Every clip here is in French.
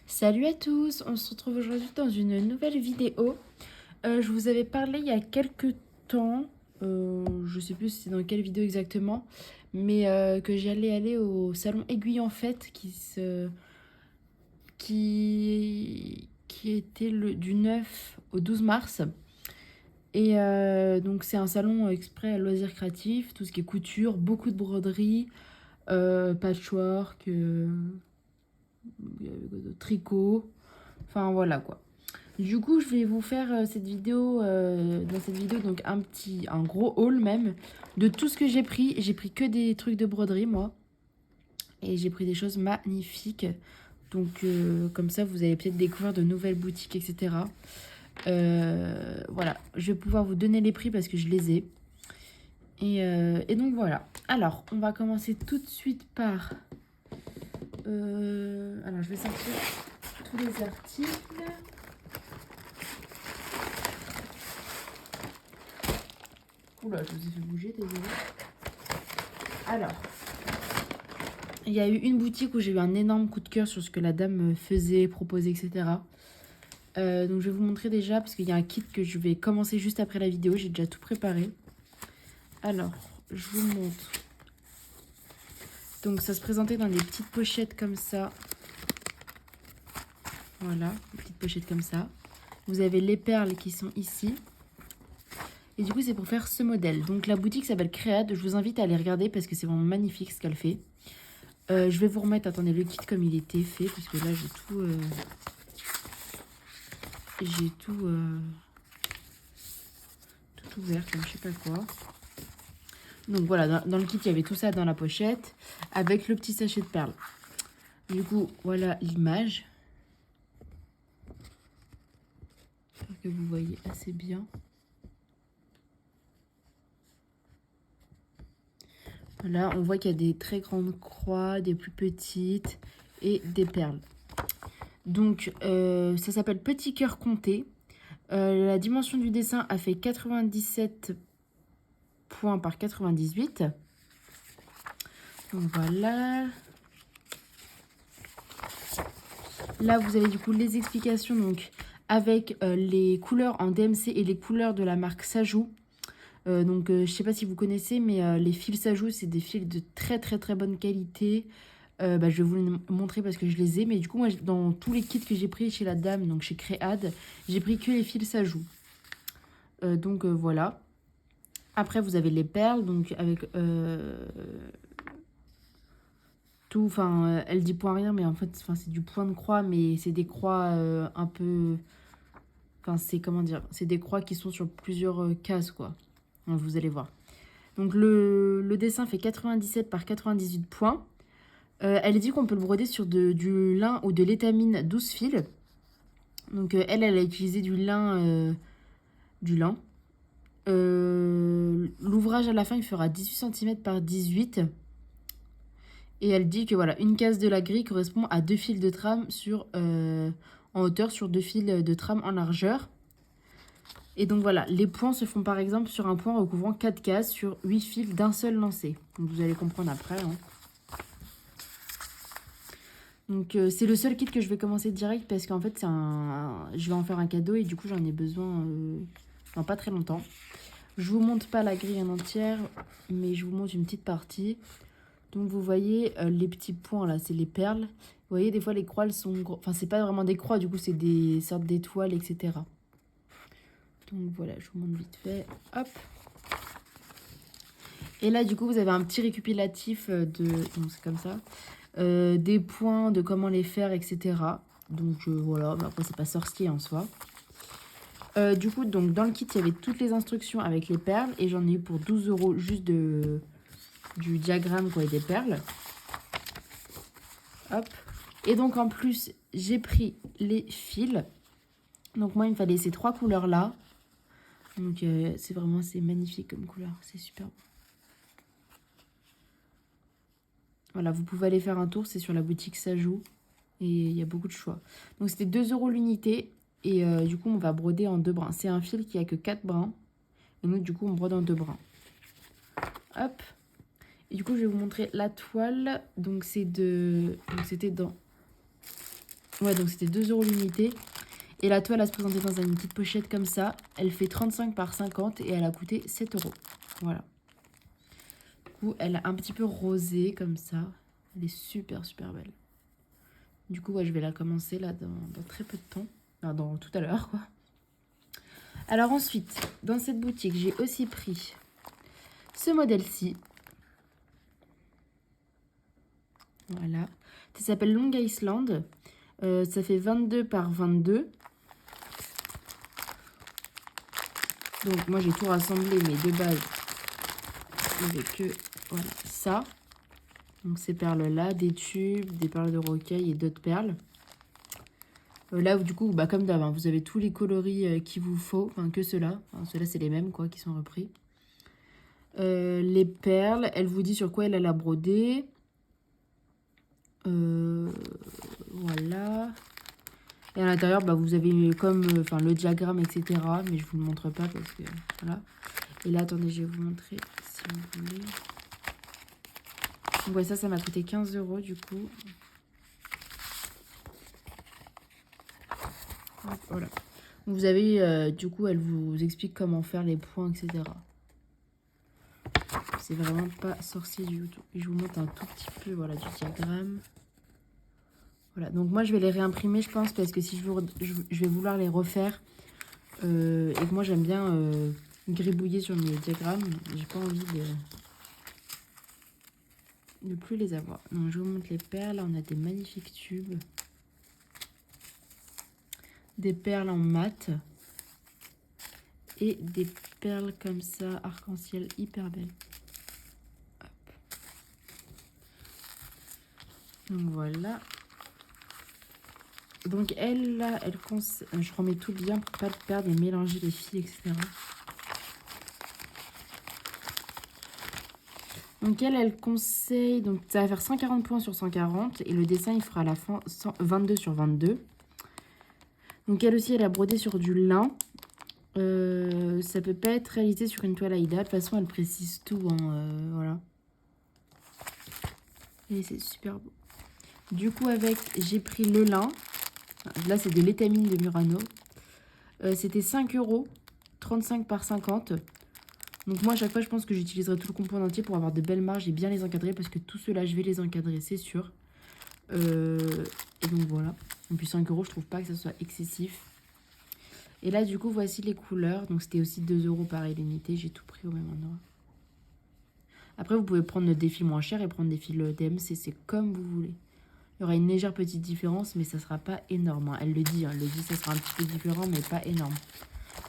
Salut à tous, on se retrouve aujourd'hui dans une nouvelle vidéo. Je vous avais parlé il y a quelques temps, je sais plus c'est dans quelle vidéo exactement, mais que j'allais aller au salon Aiguille en Fête qui était du 9 au 12 mars. Et donc c'est un salon exprès à loisirs créatifs, tout ce qui est couture, beaucoup de broderie, patchwork, tricot, enfin voilà quoi. Du coup, je vais vous faire cette vidéo, dans cette vidéo, donc un gros haul même, de tout ce que j'ai pris. J'ai pris que des trucs de broderie, moi. Et j'ai pris des choses magnifiques. Donc, comme ça, vous allez peut-être découvrir de nouvelles boutiques, etc. Voilà, je vais pouvoir vous donner les prix parce que je les ai. Et donc, voilà. Alors, on va commencer tout de suite par... alors, je vais sortir tous les articles. Oula, je vous ai fait bouger, désolé. Alors, il y a eu une boutique où j'ai eu un énorme coup de cœur sur ce que la dame faisait, proposait, etc. Donc je vais vous montrer déjà, parce qu'il y a un kit que je vais commencer juste après la vidéo. J'ai déjà tout préparé. Alors, je vous montre. Donc ça se présentait dans des petites pochettes comme ça. Voilà, des petites pochettes comme ça. Vous avez les perles qui sont ici. Et du coup, c'est pour faire ce modèle. Donc la boutique s'appelle Créade. Je vous invite à aller regarder parce que c'est vraiment magnifique ce qu'elle fait. Je vais vous remettre, attendez, le kit comme il était fait, parce que là, j'ai tout... tout ouvert, comme je sais pas quoi. Donc voilà, dans le kit, il y avait tout ça dans la pochette, avec le petit sachet de perles. Du coup, voilà l'image. J'espère que vous voyez assez bien. Voilà, on voit qu'il y a des très grandes croix, des plus petites et des perles. Donc, ça s'appelle Petit cœur compté. La dimension du dessin a fait 97 points par 98. Donc voilà. Là, vous avez du coup les explications donc avec les couleurs en DMC et les couleurs de la marque Sajou. Je sais pas si vous connaissez, mais les fils Sajou, c'est des fils de très très très bonne qualité. Je vais vous les montrer parce que je les ai. Mais du coup, moi, dans tous les kits que j'ai pris chez la dame, donc chez Créade, j'ai pris que les fils Sajou. Voilà. Après, vous avez les perles, donc avec tout. Enfin, elle dit point rien, mais en fait, c'est du point de croix, mais c'est des croix un peu... Enfin, c'est comment dire? C'est des croix qui sont sur plusieurs cases, quoi. Donc, vous allez voir. Donc, le dessin fait 97 par 98 points. Elle dit qu'on peut le broder sur du lin ou de l'étamine 12 fils. Donc, elle a utilisé du lin. L'ouvrage à la fin, il fera 18 cm par 18. Et elle dit que voilà, une case de la grille correspond à 2 fils de trame en hauteur sur 2 fils de trame en largeur. Et donc voilà, les points se font par exemple sur un point recouvrant 4 cases sur 8 fils d'un seul lancer. Donc vous allez comprendre après. Hein. Donc c'est le seul kit que je vais commencer direct parce qu'en fait je vais en faire un cadeau et du coup j'en ai besoin dans pas très longtemps. Je vous montre pas la grille en entière, mais je vous montre une petite partie. Donc vous voyez les petits points là, c'est les perles. Vous voyez des fois les croix elles sont gros. Enfin c'est pas vraiment des croix, du coup c'est des sortes d'étoiles, etc. Donc voilà, je vous montre vite fait. Hop. Et là, du coup, vous avez un petit récapitulatif donc c'est comme ça. Des points, de comment les faire, etc. Donc voilà, mais après, c'est pas sorcier en soi. Du coup, donc, dans le kit, il y avait toutes les instructions avec les perles. Et j'en ai eu pour 12 € juste du diagramme quoi, et des perles. Hop. Et donc, en plus, j'ai pris les fils. Donc, moi, il me fallait ces 3 couleurs-là. Donc, c'est magnifique comme couleur. C'est super beau. Voilà, vous pouvez aller faire un tour, c'est sur la boutique Sajou. Et il y a beaucoup de choix. Donc c'était 2 € l'unité. Et du coup, on va broder en 2 brins. C'est un fil qui a que 4 brins. Et nous, du coup, on brode en 2 brins. Hop. Et du coup, je vais vous montrer la toile. Donc c'était dans Ouais, donc c'était 2 € l'unité. Et la toile, elle se présentait dans une petite pochette comme ça. Elle fait 35 par 50 et elle a coûté 7 €. Voilà. Du coup, elle est un petit peu rosée comme ça. Elle est super, super belle. Du coup, ouais, je vais la commencer là dans très peu de temps. Enfin, dans tout à l'heure, quoi. Alors ensuite, dans cette boutique, j'ai aussi pris ce modèle-ci. Voilà. Ça s'appelle Long Island. Ça fait 22 par 22. Donc moi j'ai tout rassemblé, mais de base, il n'y avait que voilà, ça. Donc ces perles-là, des tubes, des perles de rocaille et d'autres perles. Là, du coup, bah, comme d'hab, hein, vous avez tous les coloris qu'il vous faut. Enfin, que ceux-là. Enfin, ceux-là, c'est les mêmes, quoi, qui sont repris. Les perles, elle vous dit sur quoi elle a brodé. Voilà. Et à l'intérieur, bah, vous avez comme le diagramme, etc. Mais je vous le montre pas parce que... Voilà. Et là, attendez, je vais vous montrer si vous voulez. Donc, ouais, ça m'a coûté 15 € du coup. Hop, voilà. Vous avez, du coup, elle vous explique comment faire les points, etc. C'est vraiment pas sorcier du tout. Et je vous montre un tout petit peu, voilà, du diagramme. Voilà, donc moi, je vais les réimprimer, je pense, parce que si je vais vouloir les refaire, et que moi, j'aime bien gribouiller sur mes diagrammes, j'ai pas envie de ne plus les avoir. Donc, je vous montre les perles. Là, on a des magnifiques tubes. Des perles en mat. Et des perles comme ça, arc-en-ciel, hyper belles. Hop. Donc voilà. Donc elle, là, je remets tout bien pour pas le perdre et mélanger les fils, etc. Donc elle conseille, donc ça va faire 140 points sur 140 et le dessin il fera à la fin 22 sur 22. Donc elle aussi elle a brodé sur du lin. Ça peut pas être réalisé sur une toile Aïda. De toute façon elle précise tout, hein, voilà. Et c'est super beau. Du coup avec, j'ai pris le lin. Là c'est de l'étamine de Murano. C'était 5 €, 35 par 50. Donc moi à chaque fois je pense que j'utiliserai tout le compo entier pour avoir de belles marges et bien les encadrer parce que tout cela je vais les encadrer c'est sûr. Et donc voilà. Et puis 5 € je trouve pas que ça soit excessif. Et là du coup voici les couleurs. Donc c'était aussi 2 € pareil l'unité. J'ai tout pris au même endroit. Après vous pouvez prendre des fils moins chers et prendre des fils DMC. C'est comme vous voulez. Il y aura une légère petite différence mais ça sera pas énorme. Hein. Elle le dit, ça sera un petit peu différent mais pas énorme.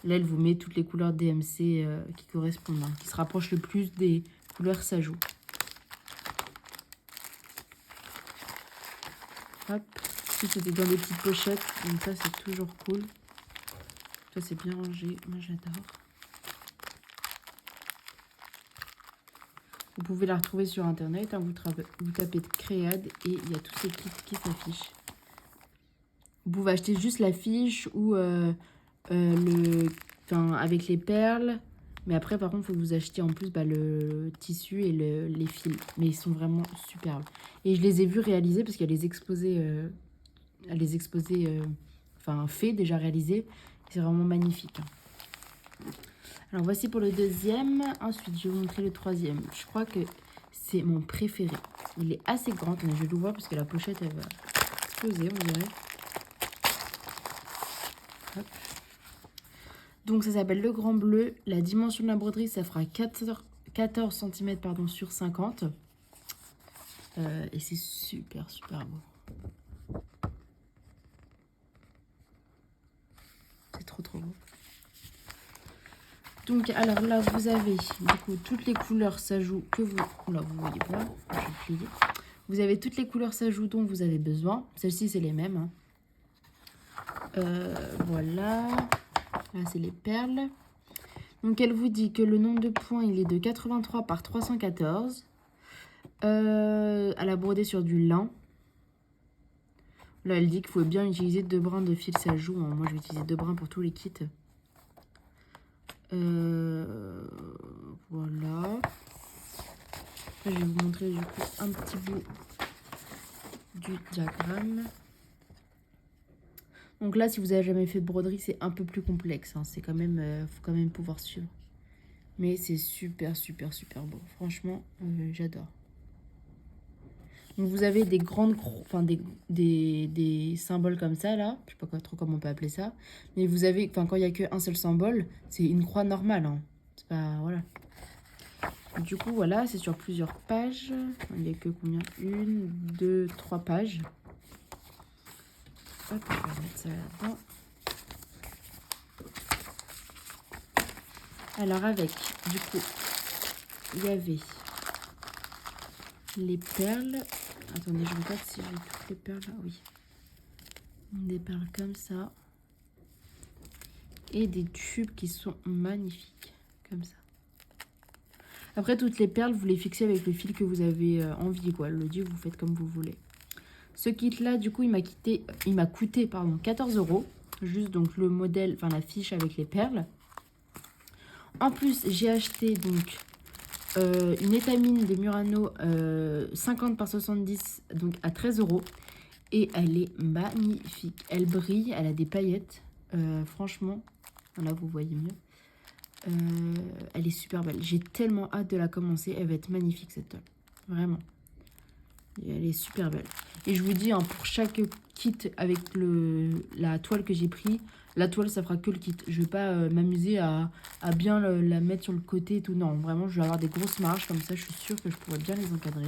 Là, elle vous met toutes les couleurs DMC qui correspondent, hein, qui se rapprochent le plus des couleurs Sajou. Hop. Ensuite, c'était dans des petites pochettes. Donc ça, c'est toujours cool. Ça, c'est bien rangé. Moi, j'adore. Vous pouvez la retrouver sur Internet. Hein, vous tapez Créade et il y a tous ces kits qui s'affichent. Vous pouvez acheter juste la fiche ou avec les perles. Mais après, par contre, il faut que vous achetiez en plus le tissu et les fils. Mais ils sont vraiment superbes. Et je les ai vus réaliser parce qu'il y a les exposés, faits, déjà réalisés. C'est vraiment magnifique. Alors, voici pour le deuxième. Ensuite, je vais vous montrer le troisième. Je crois que c'est mon préféré. Il est assez grand. Je vais l'ouvrir parce que la pochette, elle va exploser, on dirait. Hop. Donc ça s'appelle le Grand Bleu. La dimension de la broderie, ça fera 14 cm sur 50. Et c'est super, super beau. C'est trop, trop beau. Donc, alors là, vous avez du coup toutes les couleurs Sajou que vous... Là, vous voyez pas. Je vais plier. Vous avez toutes les couleurs Sajou dont vous avez besoin. Celles-ci, c'est les mêmes. Hein. Voilà. Là, c'est les perles. Donc, elle vous dit que le nombre de points, il est de 83 par 314. Elle a brodé sur du lin. Là, elle dit qu'il faut bien utiliser 2 brins de fil Sajou. Hein. Moi, je vais utiliser 2 brins pour tous les kits. Voilà. Là, je vais vous montrer du coup un petit bout du diagramme. Donc là, si vous avez jamais fait de broderie, c'est un peu plus complexe. Hein. C'est quand même, faut quand même pouvoir suivre. Mais c'est super, super, super beau. Franchement, j'adore. Donc vous avez des grandes, enfin des symboles comme ça là. Je sais pas trop comment on peut appeler ça. Mais vous avez, enfin quand il y a qu'un seul symbole, c'est une croix normale. Hein. C'est pas, voilà. Du coup, voilà, c'est sur plusieurs pages. Il n'y a que combien? 1, 2, 3 pages. Hop, je vais mettre ça là-dedans. Alors avec, du coup, il y avait les perles. Attendez, je regarde si j'ai toutes les perles là. Oui. Des perles comme ça. Et des tubes qui sont magnifiques. Comme ça. Après, toutes les perles, vous les fixez avec le fil que vous avez envie, quoi. Le dit, vous faites comme vous voulez. Ce kit-là, du coup, il m'a coûté, pardon, 14 €. Juste donc le modèle, enfin la fiche avec les perles. En plus, j'ai acheté donc une étamine de Murano 50 par 70, donc à 13 €. Et elle est magnifique. Elle brille, elle a des paillettes. Franchement, là vous voyez mieux. Elle est super belle. J'ai tellement hâte de la commencer. Elle va être magnifique cette toile. Vraiment. Et elle est super belle. Et je vous dis, hein, pour chaque kit avec la toile que j'ai pris, la toile, ça fera que le kit. Je vais pas m'amuser à bien la mettre sur le côté et tout. Non, vraiment, je vais avoir des grosses marges. Comme ça, je suis sûre que je pourrais bien les encadrer.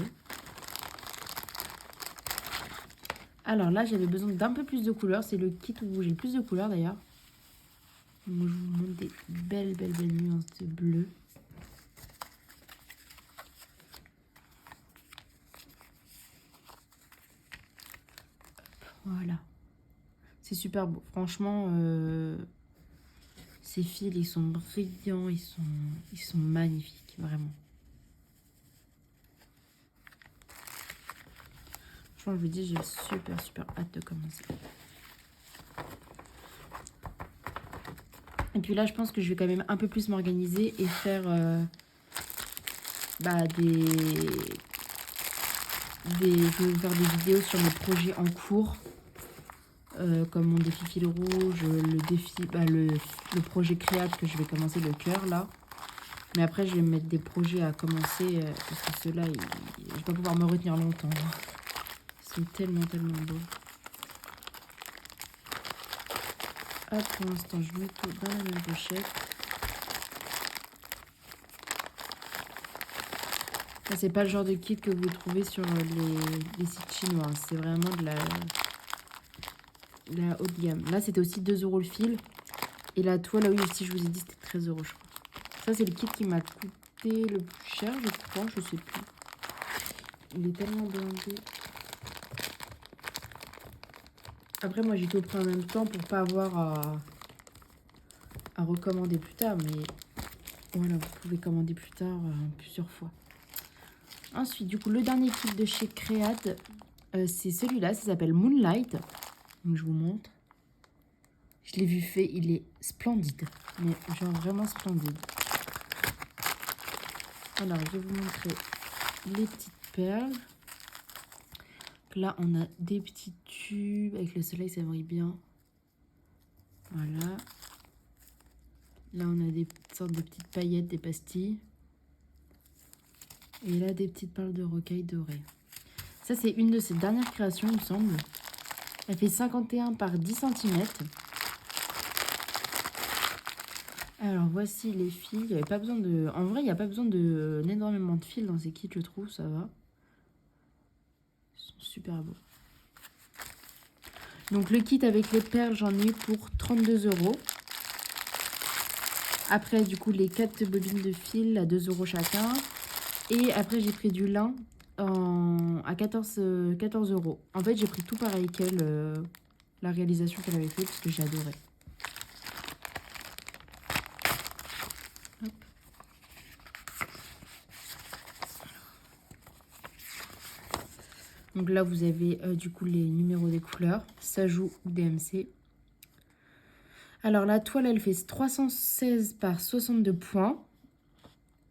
Alors là, j'avais besoin d'un peu plus de couleurs. C'est le kit où j'ai le plus de couleurs d'ailleurs. Donc, je vous montre des belles, belles, belles nuances de bleu. Voilà. C'est super beau. Franchement, ces fils, ils sont brillants, ils sont magnifiques, vraiment. Franchement, je vous dis, j'ai super, super hâte de commencer. Et puis là, je pense que je vais quand même un peu plus m'organiser et faire je vais faire des vidéos sur mes projets en cours. Comme mon défi fil rouge, le projet créate que je vais commencer, le cœur là. Mais après je vais mettre des projets à commencer parce que ceux-là, je vais pas pouvoir me retenir longtemps. Ils sont tellement, tellement beaux. Hop, pour l'instant je mets tout dans la même pochette. C'est pas le genre de kit que vous trouvez sur les sites chinois. C'est vraiment de la haut de gamme. Là c'était aussi 2 € le fil. Et la toile, là oui aussi je vous ai dit c'était 13 € je crois. Ça c'est le kit qui m'a coûté le plus cher je crois, je sais plus. Il est tellement blindé. Après moi j'ai tout pris en même temps pour pas avoir à recommander plus tard. Mais voilà, vous pouvez commander plus tard plusieurs fois. Ensuite du coup le dernier kit de chez Create, c'est celui-là, ça s'appelle Moonlight. Donc je vous montre. Je l'ai vu fait, il est splendide. Mais genre vraiment splendide. Alors je vais vous montrer les petites perles. Là on a des petits tubes. Avec le soleil ça brille bien. Voilà. Là on a des sortes de petites paillettes, des pastilles. Et là des petites perles de rocaille dorées. Ça c'est une de ses dernières créations il me semble. Elle fait 51 par 10 cm. Alors voici les fils. Il y avait pas besoin de... En vrai il n'y a pas besoin d'énormément de fils dans ces kits je trouve, ça va. Ils sont super beaux. Donc le kit avec les perles j'en ai eu pour 32 €. Après du coup les 4 bobines de fil à 2 € chacun. Et après j'ai pris du lin à 14 €. En fait j'ai pris tout pareil qu'elle, la réalisation qu'elle avait fait parce que j'ai adoré. Hop. Donc là vous avez du coup les numéros des couleurs, Sajou ou DMC. Alors la toile elle fait 316 par 62 points.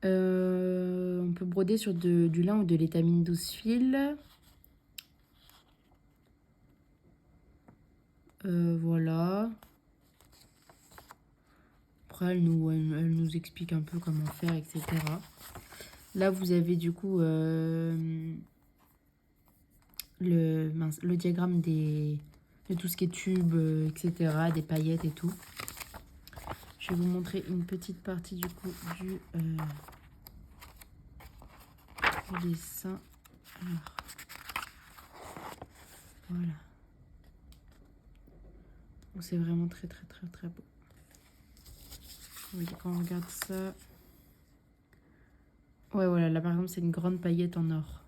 On peut broder sur du lin ou de l'étamine 12 fils. Voilà. Après, elle nous explique un peu comment faire, etc. Là, vous avez du coup le diagramme de tout ce qui est tube, etc. Des paillettes et tout. Je vais vous montrer une petite partie du coup du dessin. Alors, voilà. C'est vraiment très très très très beau. Oui, quand on regarde ça... Ouais, voilà, là par exemple, c'est une grande paillette en or.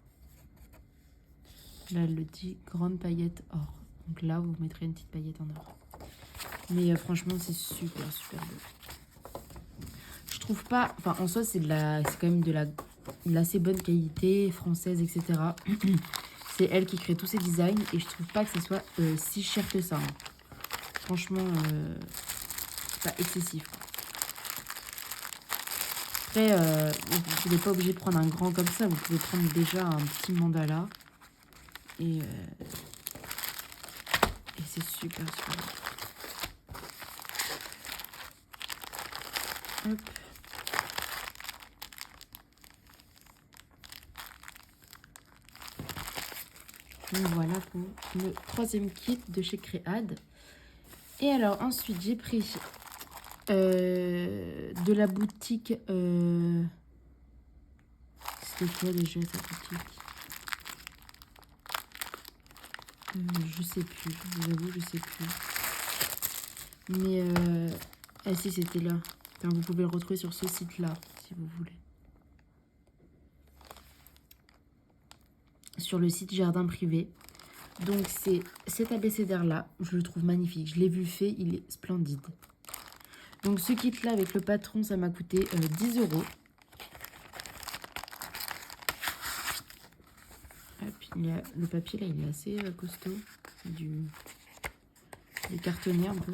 Là, elle le dit, grande paillette or. Donc là, vous mettrez une petite paillette en or. Mais franchement, c'est super, super beau. Je trouve pas... Enfin, en soi, c'est quand même de l'assez bonne qualité, française, etc. C'est elle qui crée tous ces designs. Et je trouve pas que ce soit si cher que ça. Hein. Franchement, c'est pas excessif. Quoi. Après, vous n'êtes pas obligé de prendre un grand comme ça. Vous pouvez prendre déjà un petit mandala. Et c'est super, super beau. Hop. Donc voilà pour le troisième kit de chez Créade. Et alors ensuite j'ai pris de la boutique. C'était quoi déjà cette boutique? Je sais plus, je vous avoue, je sais plus. Mais ah si, c'était là. Enfin, vous pouvez le retrouver sur ce site-là, si vous voulez. Sur le site Jardin Privé. Donc c'est cet abécédaire-là, je le trouve magnifique. Je l'ai vu fait, il est splendide. Donc ce kit-là avec le patron, ça m'a coûté 10 €. Et puis le papier là, il est assez costaud. C'est du cartonné un peu.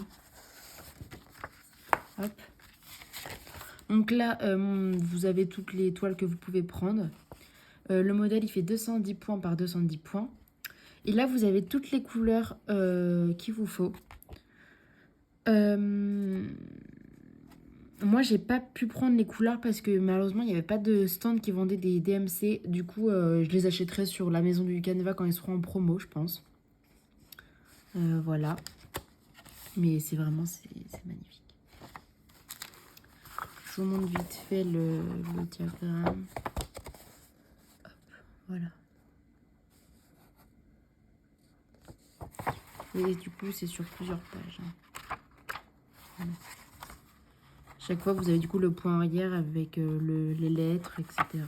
Hop. Donc là, vous avez toutes les toiles que vous pouvez prendre. Le modèle, il fait 210 points par 210 points. Et là, vous avez toutes les couleurs qu'il vous faut. Moi, j'ai pas pu prendre les couleurs parce que malheureusement, il n'y avait pas de stand qui vendait des DMC. Du coup, je les achèterai sur la maison du Canva quand ils seront en promo, je pense. Voilà. Mais c'est vraiment, c'est magnifique. Je vous montre vite fait le diagramme. Hop, voilà. Et du coup, c'est sur plusieurs pages. Hein. Voilà. Chaque fois, vous avez du coup le point arrière avec les lettres, etc.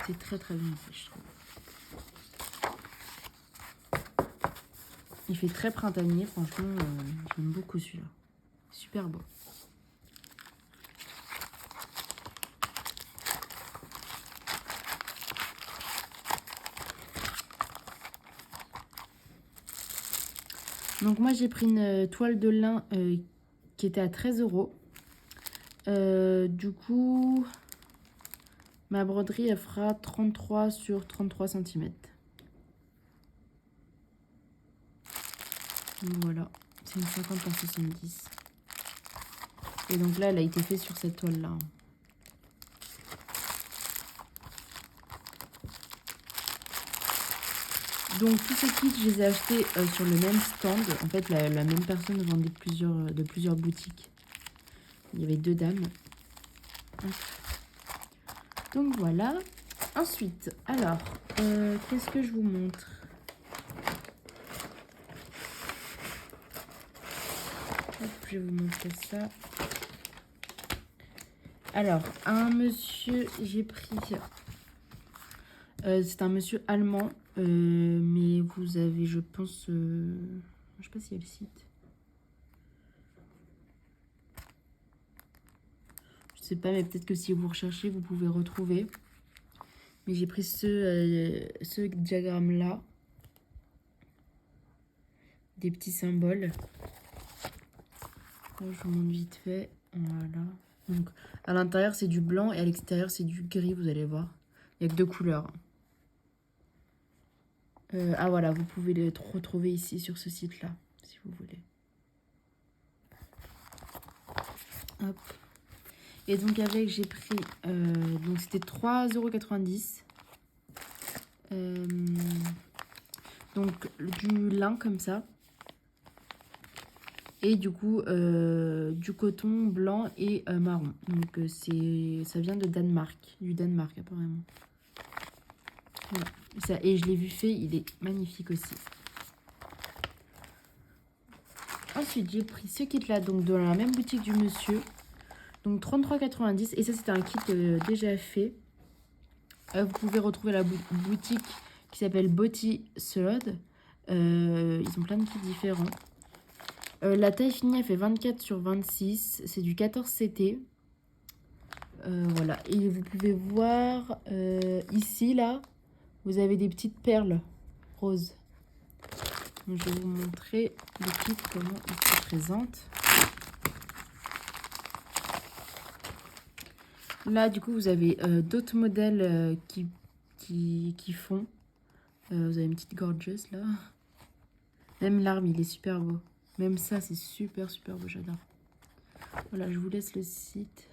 C'est très très bien fait, je trouve. Il fait très printanier, franchement, j'aime beaucoup celui-là. Super beau. Donc moi j'ai pris une toile de lin qui était à 13 €. Du coup, ma broderie elle fera 33 sur 33 cm. Donc voilà, c'est une 50 par 70. Et donc là elle a été faite sur cette toile là. Donc tous ces kits, je les ai achetés sur le même stand. En fait, la même personne vendait de plusieurs boutiques. Il y avait 2 dames. Donc voilà. Ensuite, alors, qu'est-ce que je vous montre? Hop, je vais vous montrer ça. Alors, un monsieur, j'ai pris... c'est un monsieur allemand, mais vous avez, je pense... je sais pas s'il y a le site. Je sais pas, mais peut-être que si vous recherchez, vous pouvez retrouver. Mais j'ai pris ce diagramme-là. Des petits symboles. Là, je vous montre vite fait. Voilà. Donc, à l'intérieur, c'est du blanc et à l'extérieur, c'est du gris, vous allez voir. Il n'y a que 2 couleurs. Ah voilà, vous pouvez les retrouver ici sur ce site-là, si vous voulez. Hop. Et donc avec, j'ai pris, donc c'était 3,90 €. Donc du lin comme ça. Et du coup, du coton blanc et marron. Donc ça vient de Danemark, du Danemark apparemment. Voilà. Et je l'ai vu fait, il est magnifique aussi. Ensuite, j'ai pris ce kit-là, donc dans la même boutique du monsieur. Donc 33,90 €. Et ça, c'était un kit déjà fait. Vous pouvez retrouver la boutique qui s'appelle Body Thread. Ils ont plein de kits différents. La taille finie, elle fait 24/26. C'est du 14 CT. Voilà. Et vous pouvez voir ici, là, vous avez des petites perles roses. Donc, je vais vous montrer le kit, comment il se présente. Là, du coup, vous avez d'autres modèles qui font. Vous avez une petite gorgeous, là. Même l'arme, il est super beau. Même ça, c'est super, super beau, j'adore. Voilà, je vous laisse le site.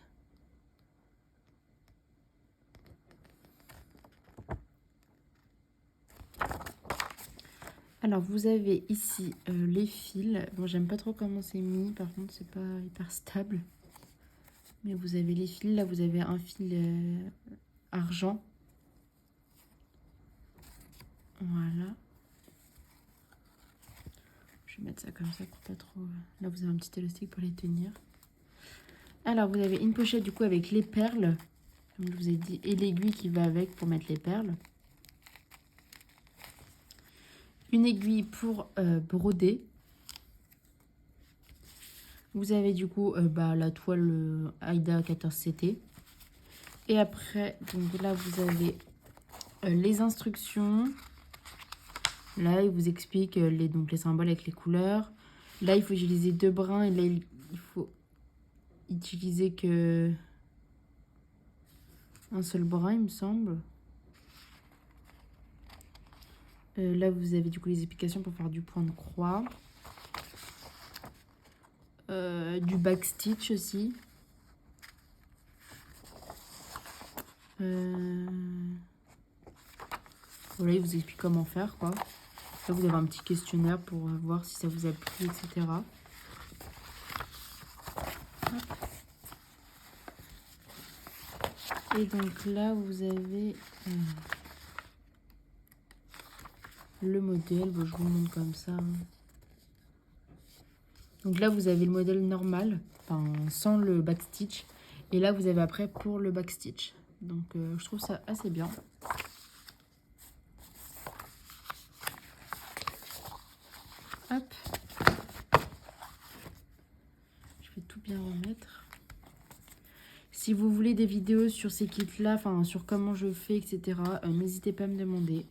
Alors, vous avez ici les fils. Bon, j'aime pas trop comment c'est mis. Par contre, c'est pas hyper stable. Mais vous avez les fils. Là, vous avez un fil argent. Voilà. Je vais mettre ça comme ça pour pas trop... Là, vous avez un petit élastique pour les tenir. Alors, vous avez une pochette, du coup, avec les perles. Comme je vous ai dit. Et l'aiguille qui va avec pour mettre les perles. Une aiguille pour broder. Vous avez du coup la toile Aida 14CT. Et après, donc là, vous avez les instructions. Là, il vous explique les symboles avec les couleurs. Là, il faut utiliser 2 brins. Et là, il faut utiliser que un seul brin, il me semble. Là, vous avez du coup les explications pour faire du point de croix. Du backstitch aussi. Voilà, il vous explique comment faire, quoi. Là, vous avez un petit questionnaire pour voir si ça vous a plu, etc. Et donc là, vous avez le modèle. Bon, je vous montre comme ça. Donc là, vous avez le modèle normal, enfin sans le backstitch. Et là, vous avez après pour le backstitch. Donc, je trouve ça assez bien. Hop. Je vais tout bien remettre. Si vous voulez des vidéos sur ces kits-là, enfin sur comment je fais, etc., n'hésitez pas à me demander.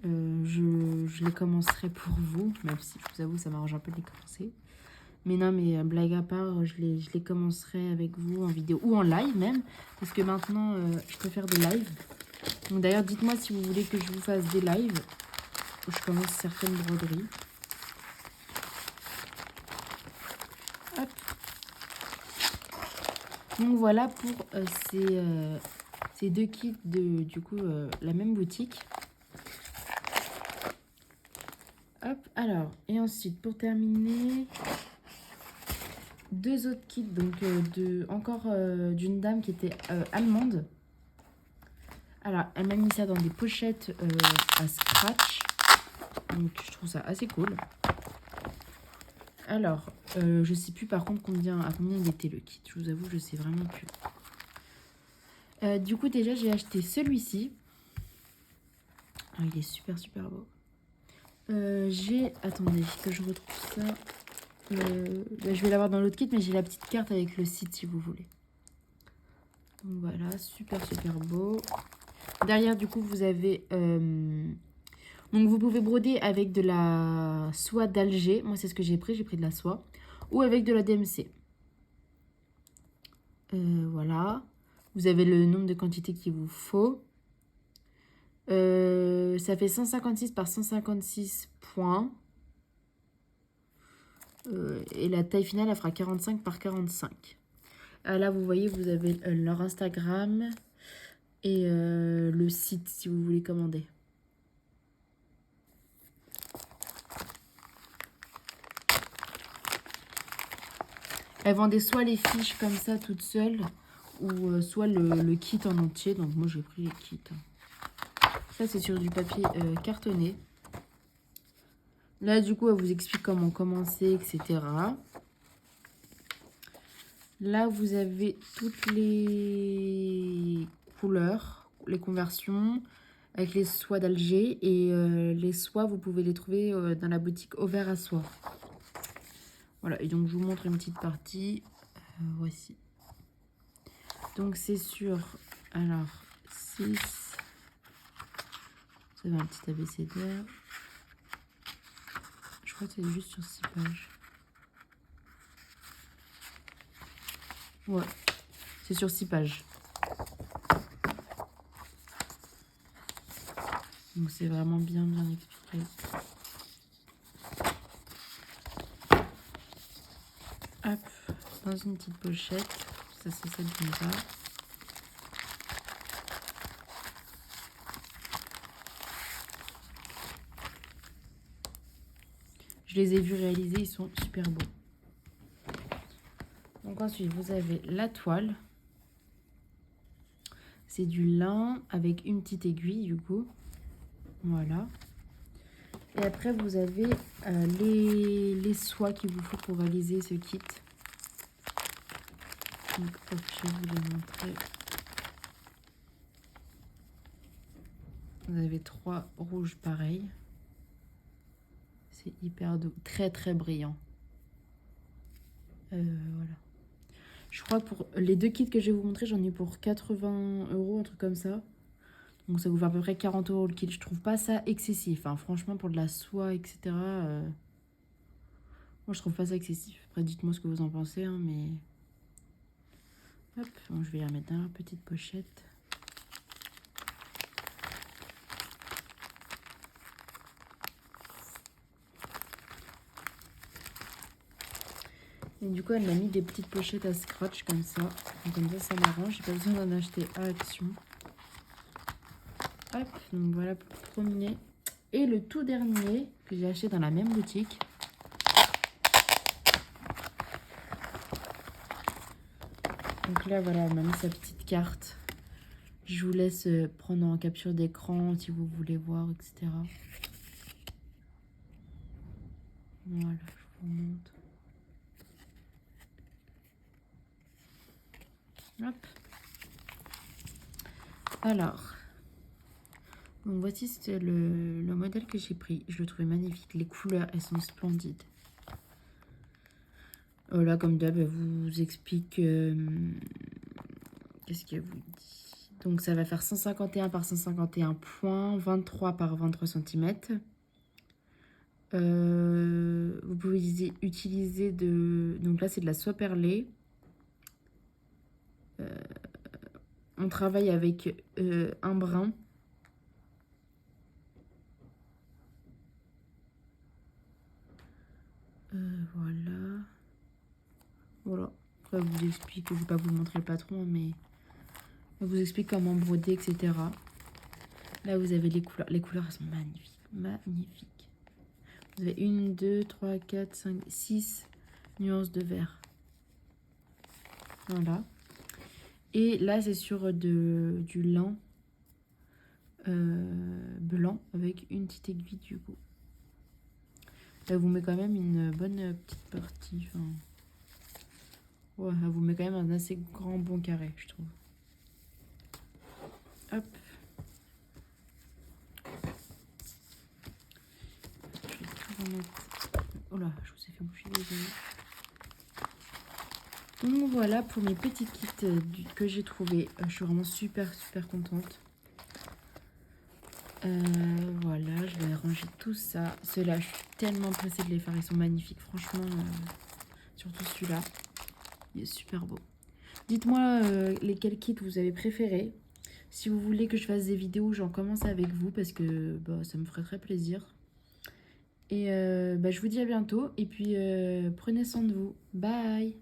Je les commencerai pour vous, même si je vous avoue, ça m'arrange un peu de les commencer. Mais non, mais blague à part, je les commencerai avec vous en vidéo ou en live même. Parce que maintenant, je peux faire des lives. Donc d'ailleurs, dites-moi si vous voulez que je vous fasse des lives où je commence certaines broderies. Hop. Donc voilà pour ces 2 kits de du coup la même boutique. Hop, alors, et ensuite pour terminer, 2 autres kits, donc encore d'une dame qui était allemande. Alors, elle m'a mis ça dans des pochettes à scratch. Donc, je trouve ça assez cool. Alors, je sais plus par contre à combien il était le kit. Je vous avoue, je sais vraiment plus. Du coup, déjà, j'ai acheté celui-ci. Ah, il est super, super beau. Attendez, que je retrouve ça. Je vais l'avoir dans l'autre kit, mais j'ai la petite carte avec le site si vous voulez. Donc voilà, super, super beau. Derrière, du coup, vous avez... donc, vous pouvez broder avec de la soie d'Alger. Moi, c'est ce que j'ai pris de la soie. Ou avec de la DMC. Voilà. Vous avez le nombre de quantités qu'il vous faut. Ça fait 156 par 156 points. Et la taille finale, elle fera 45 par 45. Là, vous voyez, vous avez leur Instagram et le site si vous voulez commander. Elles vendaient soit les fiches comme ça toutes seules ou soit le kit en entier. Donc moi j'ai pris les kits. Ça c'est sur du papier cartonné. Là du coup elle vous explique comment commencer, etc. Là vous avez toutes les couleurs, les conversions avec les soies d'Alger. Et les soies vous pouvez les trouver dans la boutique Auvert à Soie. Voilà, et donc je vous montre une petite partie. Voici. Donc c'est sur, alors, 6. Vous avez un petit abécédaire. Je crois que c'est juste sur 6 pages. Ouais, c'est sur 6 pages. Donc c'est vraiment bien expliqué. Hop, dans une petite pochette. Ça c'est celle comme ça. Je les ai vus réaliser, ils sont super beaux. Donc ensuite, vous avez la toile. C'est du lin avec une petite aiguille du coup. Voilà. Et après, vous avez les soies qu'il vous faut pour réaliser ce kit. Donc, hop, je vais vous les montrer. Vous avez 3 rouges pareils. C'est hyper doux. Très, très brillant. Voilà. Je crois que pour les 2 kits que je vais vous montrer, j'en ai pour 80 €, un truc comme ça. Donc, ça vous fait à peu près 40 € le kit. Je trouve pas ça excessif. Hein. Franchement, pour de la soie, etc. Moi, je trouve pas ça excessif. Après, dites-moi ce que vous en pensez. Hein, mais... Hop, bon, je vais la mettre dans la petite pochette. Et du coup, elle m'a mis des petites pochettes à scratch comme ça. Donc, comme ça m'arrange. J'ai pas besoin d'en acheter à Action. Hop, donc voilà pour le premier. Et le tout dernier que j'ai acheté dans la même boutique. Donc là, voilà, elle m'a mis sa petite carte. Je vous laisse prendre en capture d'écran si vous voulez voir, etc. Voilà, je vous montre. Hop. Alors, donc voici le modèle que j'ai pris. Je le trouvais magnifique. Les couleurs, elles sont splendides. Là, comme d'hab, elle vous explique... Qu'est-ce qu'elle vous dit? Donc, ça va faire 151 par 151 points, 23 par 23 cm. Vous pouvez utiliser de... Donc là, c'est de la soie perlée. On travaille avec un brin. Voilà. Voilà. Après, elle vous explique, je ne vais pas vous montrer le patron, mais elle vous explique comment broder, etc. Là, vous avez les couleurs. Les couleurs, elles sont magnifiques. Magnifiques. Vous avez 1, 2, 3, 4, 5, 6 nuances de vert. Voilà. Et là, c'est sur du lin blanc avec une petite aiguille du coup. Elle vous met quand même une bonne petite partie. Enfin, ouais, elle vous met quand même un assez grand bon carré, je trouve. Hop. Je vais tout remettre. Oh là, je vous ai fait bouger les yeux. Donc voilà pour mes petits kits que j'ai trouvés. Je suis vraiment super contente. Voilà, je vais ranger tout ça. Ceux-là, je suis tellement pressée de les faire. Ils sont magnifiques, franchement. Surtout celui-là. Il est super beau. Dites-moi lesquels kits vous avez préférés. Si vous voulez que je fasse des vidéos, j'en commence avec vous parce que bah, ça me ferait très plaisir. Et bah, je vous dis à bientôt et puis prenez soin de vous. Bye!